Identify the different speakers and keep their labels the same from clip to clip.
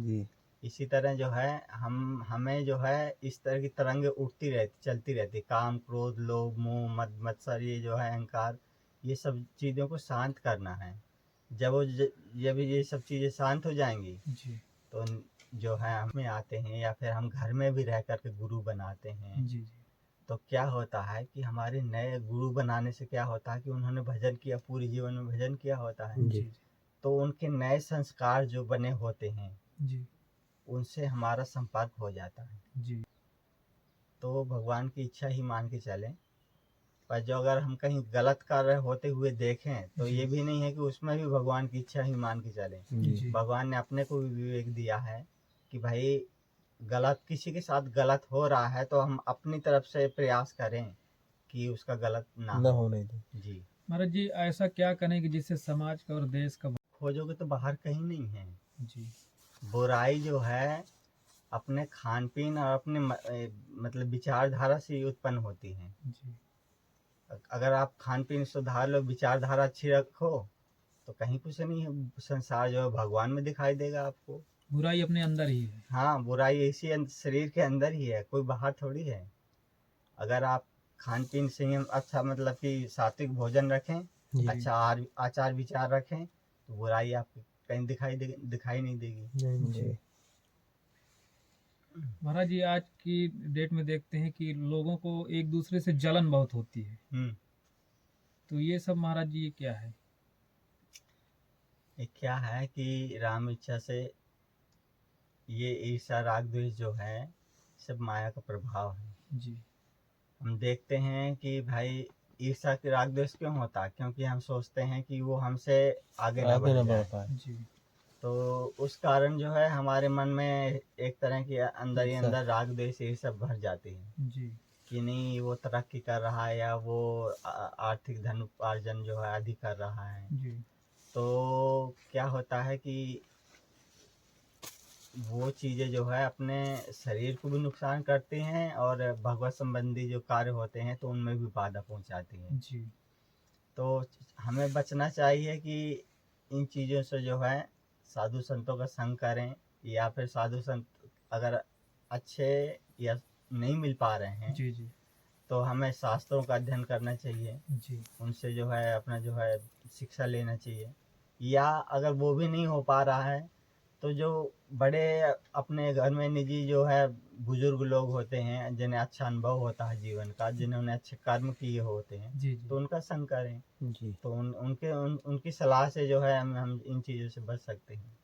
Speaker 1: जी
Speaker 2: इसी तरह जो है हमें जो है इस तरह की तरंगे उठती रहती, चलती रहती, काम, क्रोध, लोभ, मोह, मद, मत्सर, ये जो है अहंकार, ये सब चीज़ों को शांत करना है। जब ये सब चीज़ें शांत हो जाएंगी
Speaker 3: जी
Speaker 2: तो जो है हमें आते हैं, या फिर हम घर में भी रह कर के गुरु बनाते हैं।
Speaker 3: जी
Speaker 2: तो क्या होता है कि हमारे नए गुरु बनाने से क्या होता है कि उन्होंने भजन किया, पूरे जीवन में भजन किया होता है,
Speaker 3: जी
Speaker 2: तो उनके नए संस्कार जो बने होते हैं
Speaker 3: जी
Speaker 2: उनसे हमारा संपर्क हो जाता है।
Speaker 3: जी
Speaker 2: तो भगवान की इच्छा ही मान के चलें। पर जो अगर हम कहीं गलत कार्य होते हुए देखें तो
Speaker 3: जी
Speaker 2: ये भी नहीं है कि उसमें भी भगवान की इच्छा ही मान के चलें।
Speaker 3: जी
Speaker 2: भगवान ने अपने को भी विवेक दिया है कि भाई गलत किसी के साथ गलत हो रहा है तो हम अपनी तरफ से प्रयास करें कि उसका गलत ना
Speaker 1: ना
Speaker 2: हो।
Speaker 1: होने दे।
Speaker 2: जी,
Speaker 3: महाराज जी, ऐसा क्या करें कि जिससे समाज का और देश का
Speaker 2: खोजोगे तो बाहर कहीं नहीं है।
Speaker 3: जी
Speaker 2: बुराई जो है अपने खान पीन और अपने मतलब विचारधारा से ही उत्पन्न होती है।
Speaker 3: जी
Speaker 2: अगर आप खान पीन सुधार लो, विचारधारा अच्छी रखो, तो कहीं कुछ नहीं है, संसार जो है भगवान में दिखाई देगा आपको।
Speaker 3: बुराई अपने अंदर ही है।
Speaker 2: हाँ, बुराई इसी शरीर के अंदर ही है, कोई बाहर थोड़ी है। अगर आप खान पीन संयम, अच्छा मतलब कि सात्विक भोजन रखें,
Speaker 1: जी
Speaker 2: अच्छा आचार विचार रखें, तो बुराई आपको कहीं दिखाई नहीं देगी।
Speaker 1: नहीं
Speaker 3: जी।
Speaker 1: जी
Speaker 3: महाराज जी, आज की डेट में देखते हैं कि लोगों को एक दूसरे से जलन बहुत होती है, तो ये सब महाराज जी ये क्या है?
Speaker 2: ये क्या है कि राम इच्छा से ये ईर्ष्या राग द्वेष जो है सब माया का प्रभाव है।
Speaker 3: जी
Speaker 2: हम देखते हैं कि भाई ईर्ष्या की राग द्वेष क्यों होता है, क्योंकि हम सोचते हैं कि वो हमसे आगे न बढ़
Speaker 1: बढ़
Speaker 2: जाए।
Speaker 1: पाए।
Speaker 3: जी
Speaker 2: तो उस कारण जो है हमारे मन में एक तरह की अंदर ही
Speaker 1: ईर्ष्या।
Speaker 2: अंदर राग द्वेष ये सब भर जाती है
Speaker 3: जी
Speaker 2: कि नहीं वो तरक्की कर रहा है या वो आर्थिक धन उपार्जन जो है अधिक कर रहा है।
Speaker 3: जी
Speaker 2: तो क्या होता है कि वो चीज़ें जो है अपने शरीर को भी नुकसान करती हैं और भगवत संबंधी जो कार्य होते हैं तो उनमें भी बाधा पहुंचाती हैं।
Speaker 3: जी
Speaker 2: तो हमें बचना चाहिए कि इन चीज़ों से जो है साधु संतों का संग करें, या फिर साधु संत अगर अच्छे या नहीं मिल पा रहे हैं
Speaker 3: जी जी
Speaker 2: तो हमें शास्त्रों का अध्ययन करना चाहिए,
Speaker 3: जी
Speaker 2: उनसे जो है अपना जो है शिक्षा लेना चाहिए। या अगर वो भी नहीं हो पा रहा है तो जो बड़े अपने घर में निजी जो है बुजुर्ग लोग होते हैं जिन्हें अच्छा अनुभव होता है जीवन का, जिन्होंने अच्छे कर्म किए होते हैं,
Speaker 3: जी जी
Speaker 2: तो उनका संग करें।
Speaker 1: जी
Speaker 2: तो उनकी सलाह से जो है हम इन चीज़ों से बच सकते हैं।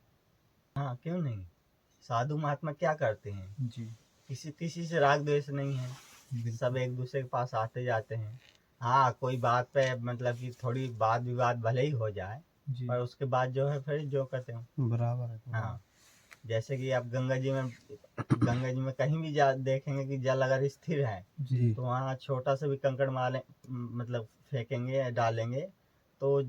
Speaker 2: हाँ, क्यों नहीं। साधु महात्मा क्या करते हैं,
Speaker 3: जी
Speaker 2: किसी किसी से राग द्वेष नहीं है, सब
Speaker 3: बिल्कुल
Speaker 2: एक दूसरे के पास आते जाते हैं। हाँ, कोई बात पे मतलब कि थोड़ी वाद विवाद भले ही हो जाए,
Speaker 3: जी
Speaker 2: पर उसके बाद जो है फिर जो कहते हैं।
Speaker 1: बराबर है।
Speaker 2: हाँ, जैसे कि आप गंगा जी में कहीं भी जा देखेंगे कि जल अगर स्थिर है
Speaker 3: जी
Speaker 2: तो वहाँ छोटा सा भी कंकड़ माले मतलब फेंकेंगे डालेंगे तो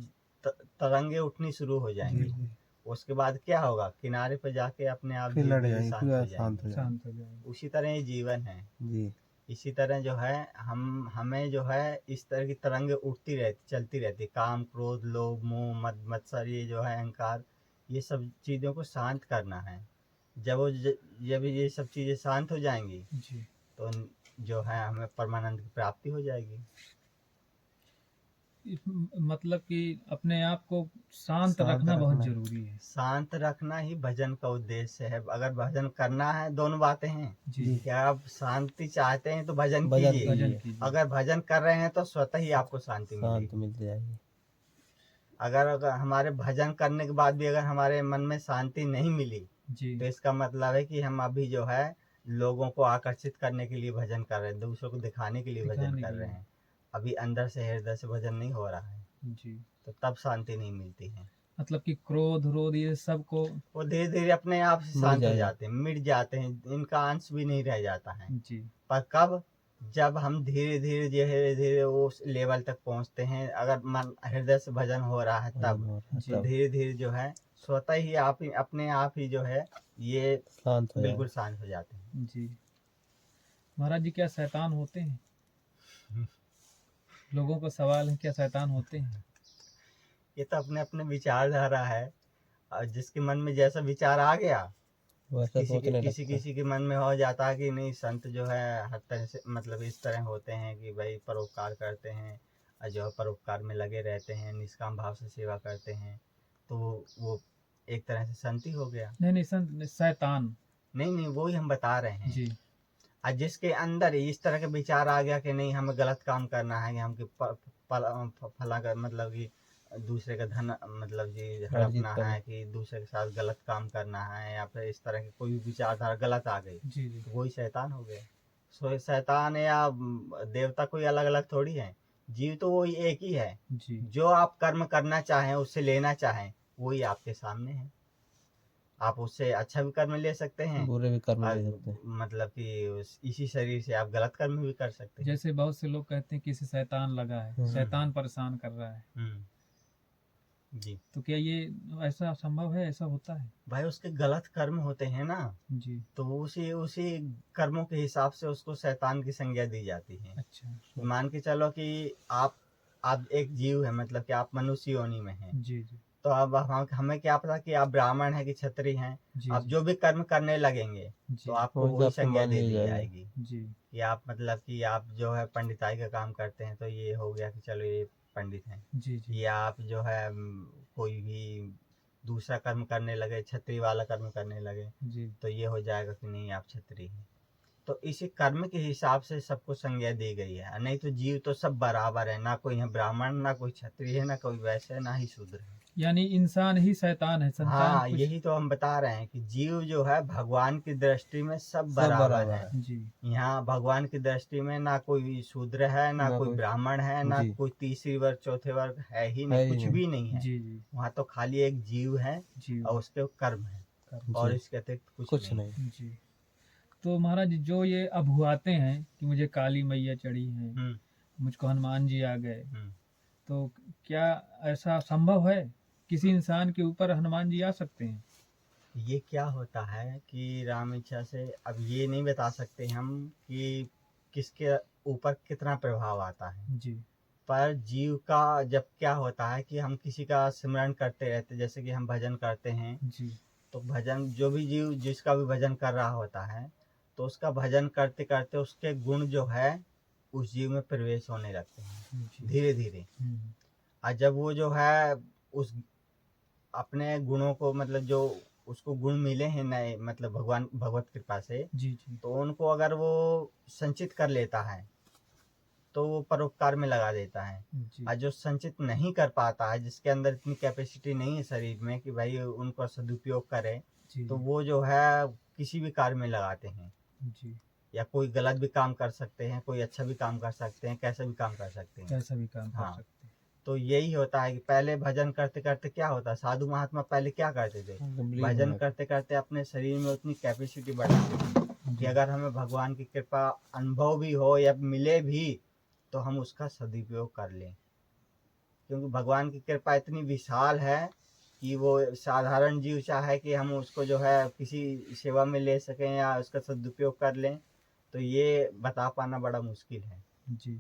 Speaker 2: तरंगे उठनी शुरू हो
Speaker 1: जी
Speaker 2: जाएंगी।
Speaker 1: जी
Speaker 2: उसके बाद क्या होगा, किनारे पर जाके अपने आप
Speaker 1: फिर
Speaker 2: धीरे
Speaker 1: लड़
Speaker 2: धीरे
Speaker 1: जाएंगे,
Speaker 2: शांत
Speaker 1: फिर
Speaker 2: हो
Speaker 1: शांत हो
Speaker 2: जाएंगे।
Speaker 1: जाएंगे।
Speaker 3: शांत हो जाएंगे।
Speaker 2: उसी तरह ये जीवन है।
Speaker 1: जी
Speaker 2: इसी तरह जो है हमें जो है इस तरह की तरंगे उठती रहती, चलती रहती, काम, क्रोध, लोभ, मोह, मद, मत्सर, ये जो है अहंकार, ये सब चीज़ों को शांत करना है। जब ये सब चीज़ें शांत हो जाएंगी
Speaker 3: जी
Speaker 2: तो जो है हमें परमानंद की प्राप्ति हो जाएगी।
Speaker 3: मतलब कि अपने आप को शांत रखना बहुत
Speaker 1: रखना है।
Speaker 3: जरूरी है।
Speaker 2: शांत रखना ही भजन का उद्देश्य है। अगर भजन करना है, दोनों बातें हैं।
Speaker 3: जी
Speaker 1: जी।
Speaker 3: जी
Speaker 2: क्या आप शांति चाहते हैं तो भजन
Speaker 1: भजन
Speaker 2: कीजिए।
Speaker 3: भजन
Speaker 1: कीजिए,
Speaker 3: कीजिए।
Speaker 2: अगर भजन कर रहे हैं तो स्वतः ही आपको शांति
Speaker 1: शांत
Speaker 2: मिलेगी।
Speaker 1: मिल जाएगी।
Speaker 2: अगर हमारे भजन करने के बाद भी अगर हमारे मन में शांति नहीं मिली
Speaker 3: जी
Speaker 2: तो इसका मतलब है कि हम अभी जो है लोगों को आकर्षित करने के लिए भजन कर रहे हैं, दूसरों को दिखाने के लिए भजन
Speaker 3: दिखाने
Speaker 2: कर
Speaker 3: के
Speaker 2: रहे
Speaker 3: लिए।
Speaker 2: हैं। अभी अंदर से हृदय से भजन नहीं हो रहा है,
Speaker 3: जी
Speaker 2: तो तब शांति नहीं मिलती है।
Speaker 3: मतलब कि क्रोध रोध ये सब को।
Speaker 2: वो धीरे धीरे अपने आप से
Speaker 1: मिट
Speaker 2: शांत हो
Speaker 1: जाएगा।
Speaker 2: जाते हैं, मिट जाते हैं, इनका अंश भी नहीं रह जाता है।
Speaker 3: जी
Speaker 2: पर कब, जब हम धीरे धीरे उस लेवल तक पहुंचते हैं, अगर मन हृदय से भजन हो रहा है
Speaker 1: भजन
Speaker 2: तब,
Speaker 1: हो रहा है
Speaker 3: जी
Speaker 2: तो
Speaker 1: तब
Speaker 2: धीरे धीरे जो है स्वतः ही अपने आप ही जो है ये
Speaker 1: शांत हो
Speaker 2: बिल्कुल
Speaker 1: जाएगा।
Speaker 2: शांत हो जाते हैं।
Speaker 3: जी महाराज जी, क्या शैतान होते हैं? लोगों का सवाल है, क्या शैतान होते हैं?
Speaker 2: ये तो अपने अपने विचारधारा है, और जिसके मन में जैसा विचार आ गया
Speaker 1: वैसा
Speaker 2: किसी
Speaker 1: सोचने लगता
Speaker 2: किसी
Speaker 1: है।
Speaker 2: किसी के मन में हो जाता है कि नहीं, संत जो है हर तरह से मतलब इस तरह होते हैं कि भाई परोपकार करते हैं और जो है परोपकार में लगे रहते हैं, निष्काम भाव से सेवा करते हैं, तो वो एक तरह से संत ही हो गया।
Speaker 3: नहीं नहीं संत नहीं, शैतान।
Speaker 2: नहीं नहीं, वो ही हम बता रहे हैं।
Speaker 3: जी
Speaker 2: और जिसके अंदर इस तरह के विचार आ गया कि नहीं हमें गलत काम करना है, कि हम फला का मतलब कि दूसरे का धन मतलब जी
Speaker 1: अर्जित
Speaker 2: हड़पना
Speaker 1: करना।
Speaker 2: है, कि दूसरे के साथ गलत काम करना है, या फिर इस तरह की कोई भी विचारधारा गलत आ गई,
Speaker 3: जी जी
Speaker 2: तो वही शैतान हो गया। सो शैतान या देवता कोई अलग अलग थोड़ी है, जीव तो वही एक ही है।
Speaker 3: जी
Speaker 2: जो आप कर्म करना चाहें, उससे लेना चाहें, वही आपके सामने है। आप उससे अच्छा भी कर्म ले सकते हैं
Speaker 1: बुरे भी कर्म
Speaker 2: और
Speaker 1: ले सकते हैं।
Speaker 2: मतलब कि इसी शरीर से आप गलत कर्म भी कर सकते हैं।
Speaker 3: जैसे बहुत से लोग कहते हैं किसी शैतान लगा है, शैतान परेशान कर रहा है,
Speaker 2: जी
Speaker 3: तो क्या ये ऐसा संभव है, ऐसा होता है?
Speaker 2: भाई, उसके गलत कर्म होते हैं ना,
Speaker 3: जी
Speaker 2: तो उसी उसी कर्मों के हिसाब से उसको शैतान की संज्ञा दी जाती है।
Speaker 3: अच्छा
Speaker 2: मान के चलो कि आप एक जीव है, मतलब कि आप मनुष्य योनि में हैं,
Speaker 3: जी जी
Speaker 2: तो अब हमें क्या पता कि आप ब्राह्मण हैं कि क्षत्रिय हैं।
Speaker 3: जी
Speaker 2: आप
Speaker 3: जी
Speaker 2: जो भी कर्म करने लगेंगे
Speaker 3: जी
Speaker 2: तो आपको
Speaker 1: वो
Speaker 2: वही
Speaker 1: हिसाब से
Speaker 2: संज्ञा
Speaker 1: मान
Speaker 2: दे
Speaker 1: ली
Speaker 2: दी
Speaker 1: जाएगी।
Speaker 2: जाएगी
Speaker 3: जी
Speaker 2: कि आप मतलब कि आप जो है पंडिताई का काम करते हैं, तो ये हो गया कि चलो ये पंडित हैं।
Speaker 3: जी जी
Speaker 2: या आप जो है कोई भी दूसरा कर्म करने लगे, क्षत्रिय वाला कर्म करने लगे,
Speaker 3: जी
Speaker 2: तो ये हो जाएगा कि नहीं आप क्षत्रिय हैं। तो इसी कर्म के हिसाब से सबको संज्ञा दी गई है, नहीं तो जीव तो सब बराबर है, ना कोई है ब्राह्मण, ना कोई क्षत्रिय है, ना कोई वैश्य है, ना ही शूद्र है।
Speaker 3: यानी इंसान ही शैतान है, संतान
Speaker 2: हाँ,
Speaker 3: कुछ।
Speaker 2: यही तो हम बता रहे हैं कि जीव जो है भगवान की दृष्टि में सब
Speaker 1: सब
Speaker 2: बराबर
Speaker 1: बराबर
Speaker 2: है।
Speaker 1: है।
Speaker 3: जी
Speaker 2: यहाँ भगवान की दृष्टि में ना कोई शूद्र है, ना
Speaker 1: ना
Speaker 2: कोई
Speaker 1: कोई।
Speaker 2: ब्राह्मण है, ना
Speaker 1: जी
Speaker 2: कोई तीसरी वर्ग चौथे वर्ग है ही नहीं,
Speaker 1: है ही
Speaker 2: कुछ
Speaker 1: नहीं।
Speaker 2: भी नहीं है।
Speaker 3: जी जी
Speaker 2: वहाँ तो खाली एक जीव है
Speaker 3: जी
Speaker 2: और उसके कर्म है, और
Speaker 1: जी
Speaker 2: इसके अतिरिक्त कुछ
Speaker 1: कुछ
Speaker 2: नहीं है।
Speaker 1: नहीं।
Speaker 3: जी। तो महाराज जो ये अभुआते हैं कि मुझे काली मैया चढ़ी है,
Speaker 2: हम्म
Speaker 3: मुझको हनुमान जी आ गए,
Speaker 2: हम्म।
Speaker 3: तो क्या ऐसा संभव है किसी इंसान के ऊपर हनुमान जी आ सकते हैं?
Speaker 2: ये क्या होता है कि राम इच्छा से अब ये नहीं बता सकते हम कि किसके ऊपर कितना प्रभाव आता है,
Speaker 3: जी
Speaker 2: पर जीव का जब क्या होता है कि हम किसी का सिमरन करते रहते, जैसे कि हम भजन करते हैं,
Speaker 3: जी
Speaker 2: तो भजन जो भी जीव जिसका भी भजन कर रहा होता है, तो उसका भजन करते करते उसके गुण जो है उस जीव में प्रवेश होने लगते हैं
Speaker 3: जी
Speaker 2: धीरे धीरे।
Speaker 3: हम्म,
Speaker 2: और जब वो जो है उस अपने गुणों को मतलब जो उसको गुण मिले हैं नए, मतलब भगवान भगवत कृपा से,
Speaker 3: जी जी
Speaker 2: तो उनको अगर वो संचित कर लेता है तो वो परोपकार में लगा देता है।
Speaker 3: जी
Speaker 2: और जो संचित नहीं कर पाता है, जिसके अंदर इतनी कैपेसिटी नहीं है शरीर में कि भाई उनको सदुपयोग करे,
Speaker 3: जी
Speaker 2: तो वो जो है किसी भी कार्य में लगाते हैं,
Speaker 3: जी
Speaker 2: या कोई गलत भी काम कर सकते हैं, कोई अच्छा भी काम कर सकते हैं, कैसे भी काम कर सकते हैं।
Speaker 3: कैसा भी काम कर
Speaker 2: हाँ,
Speaker 3: सकते हैं।
Speaker 2: तो यही होता है कि पहले भजन करते करते क्या होता है, साधु महात्मा पहले क्या करते थे,
Speaker 1: लीन हो
Speaker 2: भजन
Speaker 1: जाते।
Speaker 2: करते करते अपने शरीर में उतनी कैपेसिटी बढ़ाते थे कि
Speaker 3: जी
Speaker 2: अगर हमें भगवान की कृपा अनुभव भी हो या मिले भी, तो हम उसका सदुपयोग कर लें। क्योंकि भगवान की कृपा इतनी विशाल है कि वो साधारण जीव चाहे कि हम उसको जो है किसी सेवा में ले सकें या उसका सदुपयोग कर लें, तो ये बता पाना बड़ा मुश्किल है।
Speaker 3: जी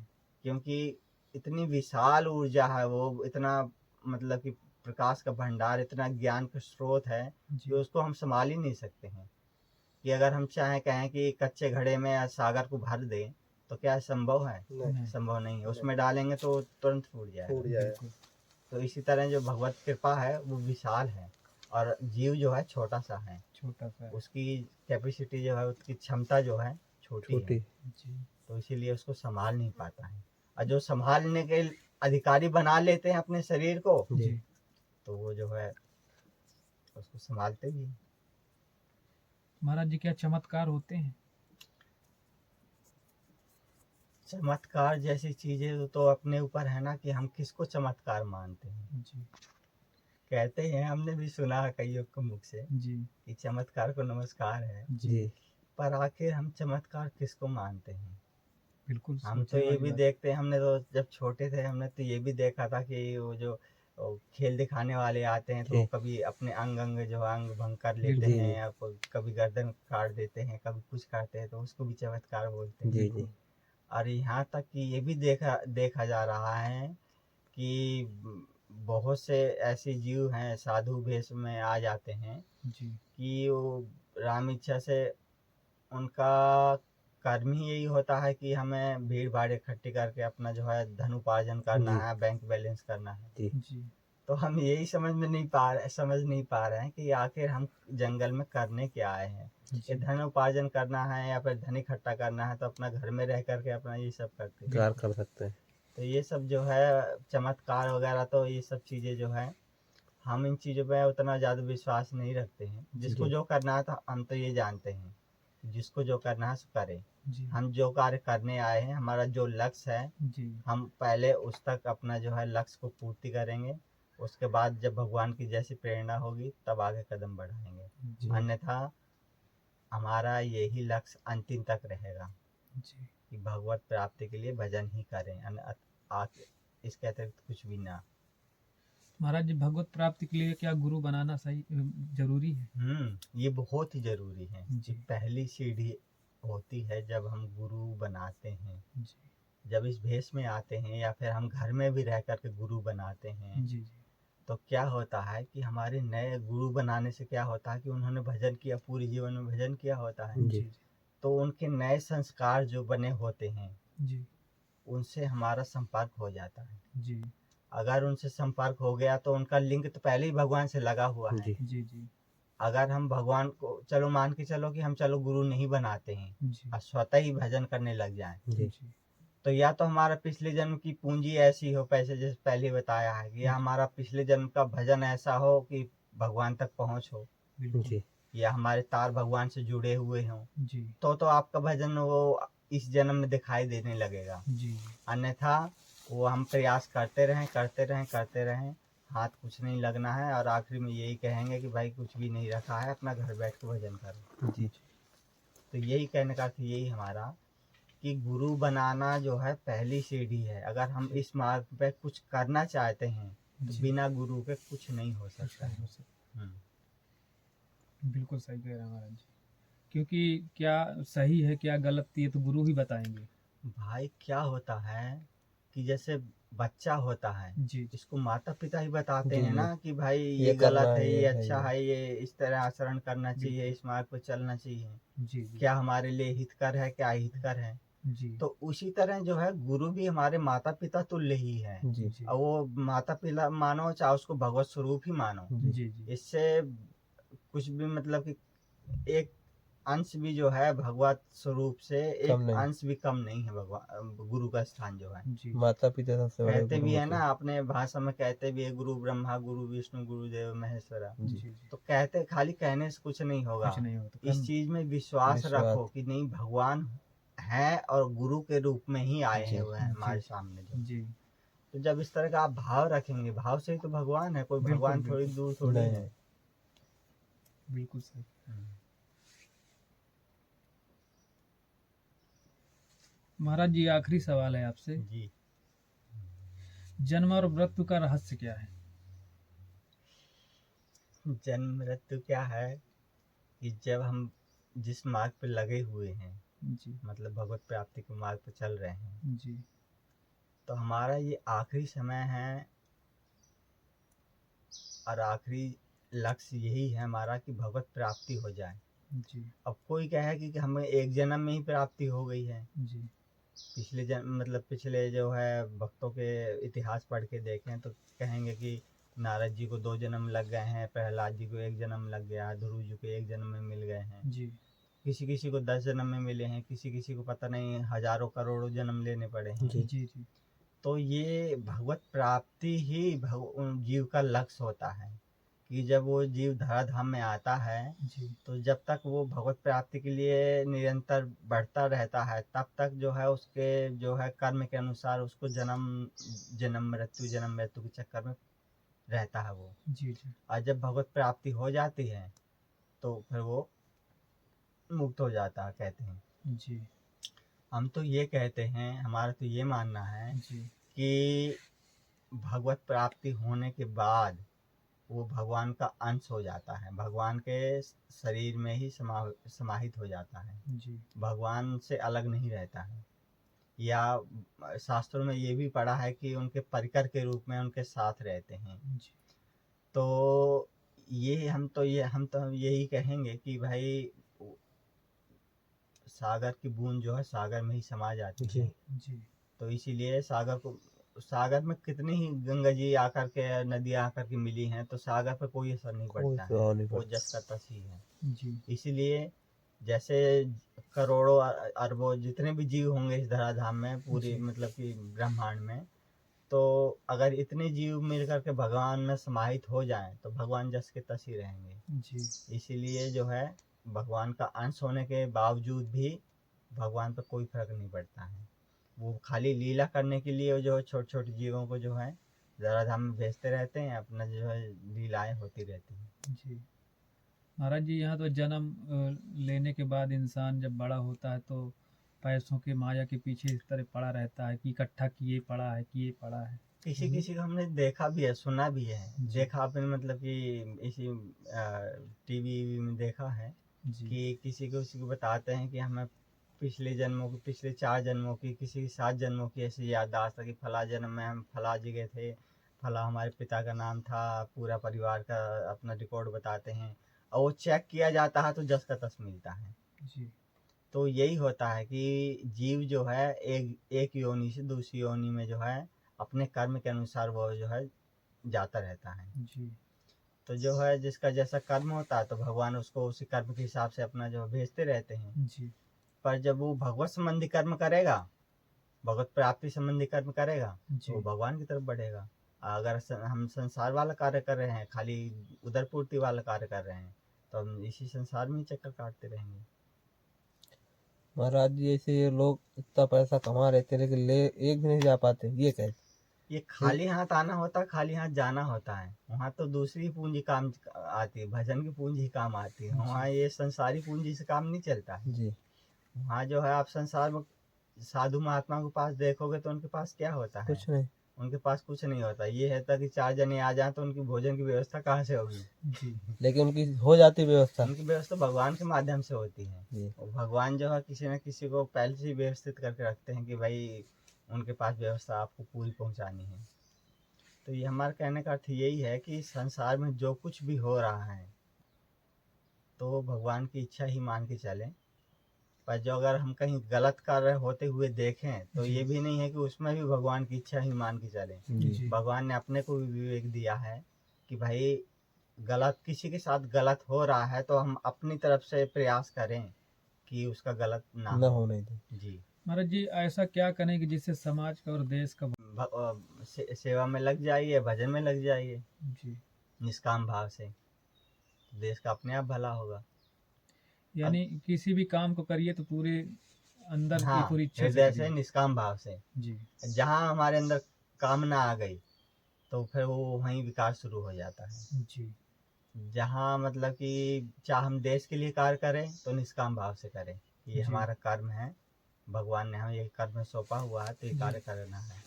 Speaker 2: क्योंकि इतनी विशाल ऊर्जा है वो, इतना मतलब कि प्रकाश का भंडार, इतना ज्ञान का स्रोत है कि
Speaker 3: जी
Speaker 2: उसको हम संभाल ही नहीं सकते हैं। कि अगर हम चाहें कहें कि कच्चे घड़े में या सागर को भर दें, तो क्या संभव है?
Speaker 3: नहीं
Speaker 2: संभव नहीं है, उसमें डालेंगे तो तुरंत फूट जाएगा।
Speaker 3: बिल्कुल
Speaker 2: तो इसी तरह जो भगवत कृपा है वो विशाल है, और जीव जो है छोटा सा है,
Speaker 3: छोटा सा है।
Speaker 2: उसकी कैपेसिटी जो है, उसकी क्षमता जो है छोटी है,
Speaker 1: छोटी।
Speaker 3: जी
Speaker 2: तो इसीलिए उसको संभाल नहीं पाता है। और जो संभालने के अधिकारी बना लेते हैं अपने शरीर को,
Speaker 1: जी
Speaker 3: जी
Speaker 2: तो वो जो है उसको संभालते भी हैं।
Speaker 3: महाराज जी क्या चमत्कार होते हैं?
Speaker 2: चमत्कार जैसी चीजें तो अपने ऊपर है ना कि हम किसको चमत्कार मानते हैं।
Speaker 3: जी
Speaker 2: कहते हैं, हमने भी सुना है कईयों के मुख से
Speaker 3: जी
Speaker 2: कि चमत्कार को नमस्कार है,
Speaker 3: जी
Speaker 1: जी
Speaker 2: पर आखिर हम चमत्कार किसको मानते हैं?
Speaker 3: बिल्कुल
Speaker 2: हम तो
Speaker 3: सोचने
Speaker 2: ये
Speaker 3: वाली
Speaker 2: भी
Speaker 3: बात।
Speaker 2: देखते हैं, हमने तो जब छोटे थे हमने तो ये भी देखा था कि वो जो वो खेल दिखाने वाले आते हैं, तो वो
Speaker 1: जी
Speaker 2: कभी अपने अंग अंग जो अंग भंग कर लेते
Speaker 3: बिल्कुल
Speaker 1: जी
Speaker 2: हैं,
Speaker 1: जी
Speaker 2: या कभी गर्दन काट देते हैं, कभी कुछ करते हैं, तो उसको भी चमत्कार बोलते हैं।
Speaker 1: जी जी
Speaker 3: बिल्कुल
Speaker 2: और यहाँ तक कि ये भी देखा देखा जा रहा है कि बहुत से ऐसे जीव हैं साधु भेष में आ जाते हैं
Speaker 3: जी
Speaker 2: कि वो राम इच्छा से उनका कर्म ही यही होता है कि हमें भीड़ भाड़ इकट्ठी करके अपना जो है धन उपार्जन करना है, बैंक बैलेंस करना है।
Speaker 3: जी
Speaker 2: तो हम यही समझ नहीं पा रहे हैं कि आखिर हम जंगल में करने क्या आए हैं। ये धन उपार्जन करना है या फिर धन इकट्ठा करना है तो अपना घर में रह करके अपना ये सब करते हैं,
Speaker 1: कर सकते हैं।
Speaker 2: तो ये सब जो है चमत्कार वगैरह, तो ये सब चीज़ें जो है हम इन चीज़ों पे उतना ज़्यादा विश्वास नहीं रखते हैं। जिसको जो करना है तो हम तो ये जानते हैं, जिसको जो करना है सो करे। हम जो कार्य करने आए हैं, हमारा जो लक्ष्य है, हम पहले उस तक अपना जो है लक्ष्य को पूर्ति करेंगे। उसके बाद जब भगवान की जैसी प्रेरणा होगी तब आगे कदम बढ़ाएंगे, अन्यथा हमारा यही लक्ष्य अंतिम तक रहेगा कि भगवत प्राप्ति के लिए भजन ही करें, इसके अतिरिक्त कुछ भी ना।
Speaker 3: महाराज जी, भगवत प्राप्ति के लिए क्या गुरु बनाना सही जरूरी है?
Speaker 2: ये बहुत ही जरूरी है। पहली सीढ़ी होती है जब हम गुरु बनाते हैं, जब इस भेष में आते हैं या फिर हम घर में भी रह करके गुरु बनाते हैं। तो क्या होता है कि हमारे नए गुरु बनाने से क्या होता है कि उन्होंने भजन किया, पूरे जीवन में भजन किया होता है, तो उनके नए संस्कार जो बने होते हैं उनसे हमारा संपर्क हो जाता है। अगर उनसे संपर्क हो गया तो उनका लिंक तो पहले ही भगवान से लगा हुआ है। अगर हम भगवान को चलो मान के चलो कि हम चलो गुरु नहीं बनाते हैं और स्वतः ही भजन करने लग जाएं, तो या तो हमारा पिछले जन्म की पूंजी ऐसी हो, पैसे जैसे पहले बताया है, कि या हमारा पिछले जन्म का भजन ऐसा हो कि भगवान तक पहुंच हो, या हमारे तार भगवान से जुड़े हुए हों, तो आपका भजन वो इस जन्म में दिखाई देने लगेगा। अन्यथा वो हम प्रयास करते रहें, हाथ कुछ नहीं लगना है और आखिरी में यही कहेंगे कि भाई कुछ भी नहीं रखा है, अपना घर बैठ के भजन करो। तो यही कहने का कि यही हमारा कि गुरु बनाना जो है पहली सीढ़ी है। अगर हम इस मार्ग पे कुछ करना चाहते हैं तो बिना गुरु के कुछ नहीं हो सकता है।
Speaker 3: बिल्कुल सही कह रहे हैं महाराज जी, क्योंकि क्या सही है क्या गलत ये तो गुरु ही बताएंगे।
Speaker 2: भाई क्या होता है कि जैसे बच्चा होता है, इसको माता पिता ही बताते हैं ना कि भाई ये गलत है, ये अच्छा है, ये इस तरह आचरण करना चाहिए, इस मार्ग पर चलना चाहिए, क्या हमारे लिए हितकर है, क्या हितकर है। तो उसी तरह जो है गुरु भी हमारे माता पिता तुल्य ही है। और वो माता पिता मानो चाहे उसको भगवत स्वरूप ही मानो, इससे कुछ भी मतलब कि एक अंश भी जो है भगवत स्वरूप से एक अंश भी कम नहीं है। भगवान गुरु का स्थान जो है,
Speaker 1: माता पिता सबसे बड़े
Speaker 2: कहते भी है ना, अपने भाषा में कहते भी है गुरु ब्रह्मा गुरु विष्णु गुरु देव महेश्वरा। तो कहते खाली कहने से कुछ नहीं होगा, इस चीज में विश्वास रखो कि नहीं भगवान है और गुरु के रूप में ही आए हुए हैं हमारे सामने जो। तो जब इस तरह का आप भाव रखेंगे, भाव से ही तो भगवान है, कोई भगवान थोड़ी दूर थोड़ी है।
Speaker 3: बिल्कुल सही। महाराज जी, आखिरी सवाल है आपसे जी, जन्म और मृत्यु का रहस्य क्या है?
Speaker 2: जन्म मृत्यु क्या है कि जब हम जिस मार्ग पे लगे हुए हैं जी, मतलब भगवत प्राप्ति के मार्ग पे चल रहे हैं जी, तो हमारा ये आखिरी समय है और आखिरी लक्ष्य यही है हमारा कि भगवत प्राप्ति हो जाए जी। अब कोई कहे कि हमें एक जन्म में ही प्राप्ति हो गई है जी, पिछले जन्म मतलब पिछले जो है भक्तों के इतिहास पढ़ के देखें तो कहेंगे कि नारद जी को 2 जन्म लग गए हैं, प्रहलाद जी को 1 जन्म लग गया, ध्रुव जी को 1 जन्म में मिल गए हैं जी, किसी किसी को 10 जन्म में मिले हैं, किसी किसी को पता नहीं हजारों करोड़ों जन्म लेने पड़े हैं जी जी जी। तो ये भगवत प्राप्ति ही जीव का लक्ष्य होता है कि जब वो जीव धराधाम में आता है जी, तो जब तक वो भगवत प्राप्ति के लिए निरंतर बढ़ता रहता है तब तक जो है उसके जो है कर्म के अनुसार उसको जन्म मृत्यु के चक्कर में रहता है वो जी जी। और जब भगवत प्राप्ति हो जाती है तो फिर वो मुक्त हो जाता है कहते हैं जी। हम तो ये कहते हैं, हमारा तो ये मानना है जी कि भगवत प्राप्ति होने के बाद वो भगवान का अंश हो जाता है, भगवान के शरीर में ही समाहित हो जाता है जी, भगवान से अलग नहीं रहता है। या शास्त्रों में ये भी पढ़ा है कि उनके परिकर के रूप में उनके साथ रहते हैं जी। तो ये हम तो यही कहेंगे कि भाई सागर की बूंद जो है सागर में ही समा जाती
Speaker 1: जी।
Speaker 2: है।
Speaker 3: जी
Speaker 2: तो इसीलिए सागर में कितनी ही गंगा जी आकर के नदियाँ आकर के मिली हैं, तो सागर पर कोई असर नहीं
Speaker 1: कोई
Speaker 2: पड़ता है,
Speaker 1: प्रभाव नहीं
Speaker 2: वो
Speaker 1: पड़ता।
Speaker 2: जस का तस ही है।
Speaker 3: जी
Speaker 2: इसीलिए जैसे करोड़ों अरबों जितने भी जीव होंगे इस धराधाम में, पूरी
Speaker 3: जी।
Speaker 2: मतलब कि ब्रह्मांड में, तो अगर इतने जीव मिल करके भगवान में समाहित हो जाएं तो भगवान जस के तस ही रहेंगे।
Speaker 3: जी
Speaker 2: इसीलिए जो है भगवान का अंश होने के बावजूद भी भगवान पर कोई फर्क नहीं पड़ता है। वो खाली लीला करने के लिए जो है छोटे छोटे जीवों को जो है धराधाम में भेजते रहते हैं, अपना जो है लीलाएं होती रहती हैं।
Speaker 3: जी महाराज जी, यहाँ तो जन्म लेने के बाद इंसान जब बड़ा होता है तो पैसों के माया के पीछे इस तरह पड़ा रहता है कि इकट्ठा किए पड़ा है, किए पड़ा है।
Speaker 2: किसी किसी को हमने देखा भी है, सुना भी है।
Speaker 3: जी।
Speaker 2: देखा आपने मतलब कि इसी टीवी में देखा है
Speaker 3: जी
Speaker 2: कि किसी को बताते हैं कि हमें पिछले 4 जन्मों की, किसी 7 जन्मों की ऐसी याददाश्त है कि फला जन्म में हम फला जगह थे, फला हमारे पिता का नाम था, पूरा परिवार का अपना रिकॉर्ड बताते हैं, और वो चेक किया जाता है तो जस का तस मिलता है।
Speaker 3: जी
Speaker 2: तो यही होता है कि जीव जो है एक योनि से दूसरी योनि में जो है अपने कर्म के अनुसार वो जो है जाता रहता है।
Speaker 3: जी
Speaker 2: तो जो है जिसका जैसा कर्म होता है तो भगवान उसको उसी कर्म के हिसाब से अपना जो भेजते रहते हैं।
Speaker 3: जी
Speaker 2: पर जब वो भगवत संबंधी कर्म करेगा, भगवत प्राप्ति संबंधी कर्म करेगा, तो वो
Speaker 3: जी
Speaker 2: भगवान की तरफ बढ़ेगा। अगर हम संसार वाला कार्य कर रहे हैं, खाली उधर पूर्ति वाला कार्य कर रहे हैं, तो हम इसी संसार में ही चक्कर काटते रहेंगे।
Speaker 1: महाराज जी, ऐसे ये लोग इतना पैसा कमा रहे थे लेकिन ले एक भी नहीं जा पाते, ये कैसे?
Speaker 2: ये खाली हाथ आना होता है, खाली हाथ जाना होता है। वहाँ तो दूसरी पूंजी काम आती है, भजन की पूंजी काम आती है। वहाँ ये संसारी पूंजी से काम नहीं चलता है।
Speaker 1: जी।
Speaker 2: वहाँ जो है आप संसार में साधु महात्मा के पास देखोगे तो उनके पास क्या होता है?
Speaker 1: कुछ नहीं।
Speaker 2: उनके पास कुछ नहीं होता। ये है कि 4 जने आ जाए तो उनकी भोजन की व्यवस्था कहाँ से होगी?
Speaker 3: जी
Speaker 1: लेकिन उनकी हो जाती व्यवस्था।
Speaker 2: उनकी व्यवस्था भगवान के माध्यम से होती है।
Speaker 1: जी।
Speaker 2: और भगवान जो है किसी न किसी को पहले से ही व्यवस्थित करके रखते हैं कि भाई उनके पास व्यवस्था आपको पूरी पहुँचानी है। तो ये हमारे कहने का अर्थ यही है कि संसार में जो कुछ भी हो रहा है तो भगवान की इच्छा ही मान के चलें। पर जो अगर हम कहीं गलत कार्य होते हुए देखें तो
Speaker 3: जी।
Speaker 2: ये भी नहीं है कि उसमें भी भगवान की इच्छा ही मान के चलें।
Speaker 1: जी।
Speaker 2: भगवान ने अपने को भी विवेक दिया है कि भाई गलत किसी के साथ गलत हो रहा है तो हम अपनी तरफ से प्रयास करें कि उसका गलत ना
Speaker 1: न
Speaker 2: हो।
Speaker 1: होने दें।
Speaker 2: जी।
Speaker 3: महाराज जी, ऐसा क्या करें कि जिससे समाज का और देश का
Speaker 2: सेवा में लग जाइए, भजन में लग जाइए
Speaker 3: जी
Speaker 2: निष्काम भाव से, देश का अपने आप भला होगा।
Speaker 3: यानी किसी भी काम को करिए तो पूरे अंदर की
Speaker 2: हाँ,
Speaker 3: पूरी इच्छा से
Speaker 2: हृदय से,
Speaker 3: करिए।
Speaker 2: निष्काम भाव से।
Speaker 3: जी
Speaker 2: जहाँ हमारे अंदर कामना आ गई तो फिर वो वहीं विकार शुरू हो जाता है।
Speaker 3: जी
Speaker 2: जहाँ मतलब कि चाहे हम देश के लिए कार्य करें तो निष्काम भाव से करें, ये
Speaker 3: जी
Speaker 2: हमारा कर्म है, भगवान ने हमें ये कर्म सौंपा हुआ है तो ये
Speaker 3: जी
Speaker 2: कार्य करना है।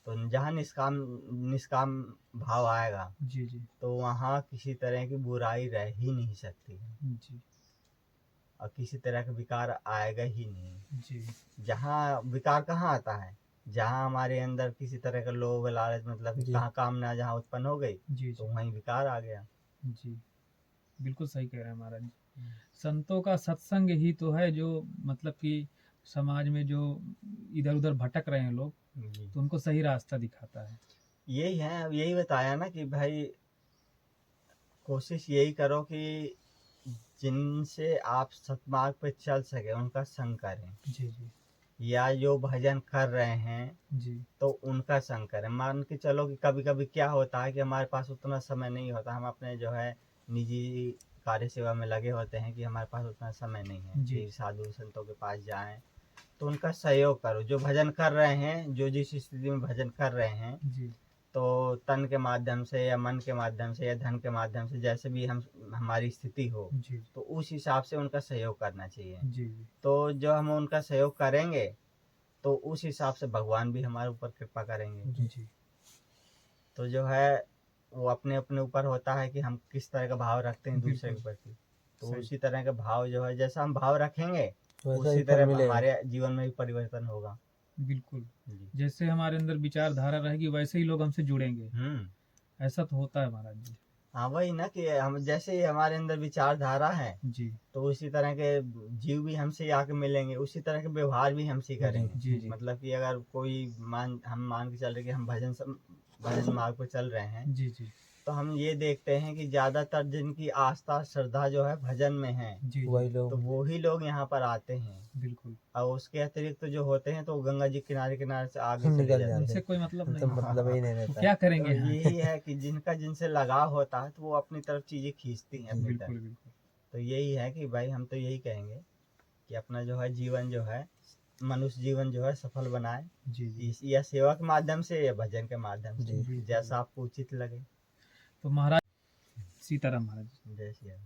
Speaker 2: तो जहाँ निष्काम भाव आएगा
Speaker 3: जी जी
Speaker 2: तो वहाँ किसी तरह की बुराई रह ही नहीं सकती है
Speaker 3: जी
Speaker 2: और किसी तरह का विकार आएगा ही नहीं।
Speaker 3: जी
Speaker 2: जहाँ विकार कहाँ आता है? जहाँ हमारे अंदर किसी तरह का लोभ लालच मतलब कि
Speaker 1: जी।
Speaker 2: कहाँ कामना जहाँ उत्पन्न हो गई
Speaker 3: जी
Speaker 2: तो
Speaker 3: जी
Speaker 2: वहीं विकार आ गया।
Speaker 3: जी बिल्कुल सही कह रहे हैं महाराज जी। संतों का सत्संग ही तो है जो मतलब कि समाज में जो इधर उधर भटक रहे हैं लोग,
Speaker 2: जी।
Speaker 3: तो उनको सही रास्ता दिखाता है।
Speaker 2: यही है, अब यही बताया ना कि भाई कोशिश यही करो कि जिनसे आप सतमार्ग पे चल सके उनका संग करें,
Speaker 3: जी जी
Speaker 2: या जो भजन कर रहे हैं
Speaker 3: जी
Speaker 2: तो उनका संग करें। मान के चलो कि कभी कभी क्या होता है कि हमारे पास उतना समय नहीं होता, हम अपने जो है निजी कार्य सेवा में लगे होते हैं कि हमारे पास उतना समय नहीं है
Speaker 3: जी
Speaker 2: कि साधु संतों के पास जाएं, तो उनका सहयोग करो। जो भजन कर रहे हैं, जो जिस स्थिति में भजन कर रहे हैं,
Speaker 3: जी
Speaker 2: तो तन के माध्यम से या मन के माध्यम से या धन के माध्यम से, जैसे भी हमारी स्थिति हो,
Speaker 3: जी
Speaker 2: तो उस हिसाब से उनका सहयोग करना चाहिए।
Speaker 3: जी
Speaker 2: तो जो हम उनका सहयोग करेंगे तो उस हिसाब से भगवान भी हमारे ऊपर कृपा करेंगे।
Speaker 3: जी
Speaker 2: तो जो है वो अपने अपने ऊपर होता है कि हम किस तरह का भाव रखते हैं दूसरे के
Speaker 3: बिल्कुल
Speaker 2: प्रति। तो
Speaker 3: सही।
Speaker 2: उसी तरह का भाव जो है, जैसा हम भाव रखेंगे
Speaker 1: वैसा ही
Speaker 2: उसी
Speaker 1: फल
Speaker 2: तरह
Speaker 1: मिलेगा।
Speaker 2: हमारे जीवन में भी परिवर्तन होगा।
Speaker 3: बिल्कुल
Speaker 2: जी।
Speaker 3: जैसे हमारे अंदर विचारधारा रहेगी वैसे ही लोग हमसे जुड़ेंगे।
Speaker 2: हम्म।
Speaker 3: ऐसा तो होता है महाराज जी।
Speaker 2: हाँ वही ना कि हम जैसे ही हमारे अंदर विचारधारा है
Speaker 3: जी
Speaker 2: तो उसी तरह के जीव भी हमसे आके मिलेंगे, उसी तरह के व्यवहार भी हमसे करेंगे।
Speaker 3: जी जी
Speaker 2: मतलब कि अगर कोई हम मान के चल रहे कि हम भजन मार्ग पर चल रहे हैं,
Speaker 3: जी जी
Speaker 2: तो हम ये देखते हैं कि ज्यादातर जिनकी आस्था श्रद्धा जो है भजन में है,
Speaker 3: जी
Speaker 1: वही
Speaker 3: जी
Speaker 1: लोग
Speaker 2: तो वो ही लोग यहाँ पर आते हैं।
Speaker 3: बिल्कुल।
Speaker 2: और उसके अतिरिक्त जो होते हैं तो वो गंगा जी किनारे किनारे से आगे चले
Speaker 1: निकल
Speaker 2: जाते
Speaker 1: जाते
Speaker 2: हैं।
Speaker 3: उनसे कोई मतलब
Speaker 1: हैं, तो
Speaker 3: नहीं है,
Speaker 1: मतलब ही नहीं
Speaker 3: वो
Speaker 1: रहता।
Speaker 3: क्या करेंगे
Speaker 2: तो
Speaker 3: यहाँ
Speaker 2: यही है कि जिनका जिनसे लगाव होता है तो वो अपनी तरफ चीजें खींचती हैं अपनी
Speaker 3: बिल्कुल
Speaker 2: तरफ।
Speaker 3: बिल्कुल।
Speaker 2: तो यही है कि भाई हम तो यही कहेंगे कि अपना जो है जीवन जो है, मनुष्य जीवन जो है सफल बनाए,
Speaker 3: जी जी
Speaker 2: या सेवा के माध्यम से या भजन के माध्यम से,
Speaker 1: जी।
Speaker 3: बिल्कुल।
Speaker 2: जैसा आपको उचित लगे।
Speaker 3: तो महाराज सीताराम महाराज।
Speaker 2: जय श्री राम।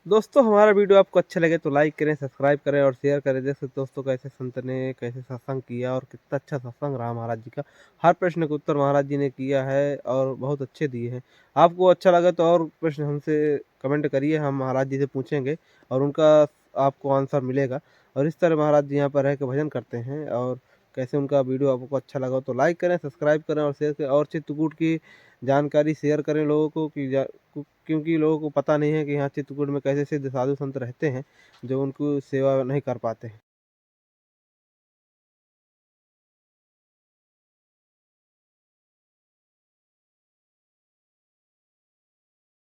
Speaker 1: दोस्तों हमारा वीडियो आपको अच्छा लगे तो लाइक करें, सब्सक्राइब करें और शेयर करें। जैसे दोस्तों कैसे संत ने कैसे सत्संग किया और कितना अच्छा सत्संग रहा महाराज जी का। हर प्रश्न का उत्तर महाराज जी ने किया है और बहुत अच्छे दिए हैं। आपको अच्छा लगा तो और प्रश्न हमसे कमेंट करिए, हम महाराज जी से पूछेंगे और उनका आपको आंसर मिलेगा। और इस तरह महाराज जी यहाँ पर रह के भजन करते हैं। और कैसे उनका वीडियो आपको अच्छा लगा तो लाइक करें, सब्सक्राइब करें और शेयर करें और चित्रकूट की जानकारी शेयर करें लोगों को क्योंकि लोगों को पता नहीं है कि यहाँ चित्रकूट में कैसे सिद्ध साधु संत रहते हैं जो उनको सेवा नहीं कर पाते हैं।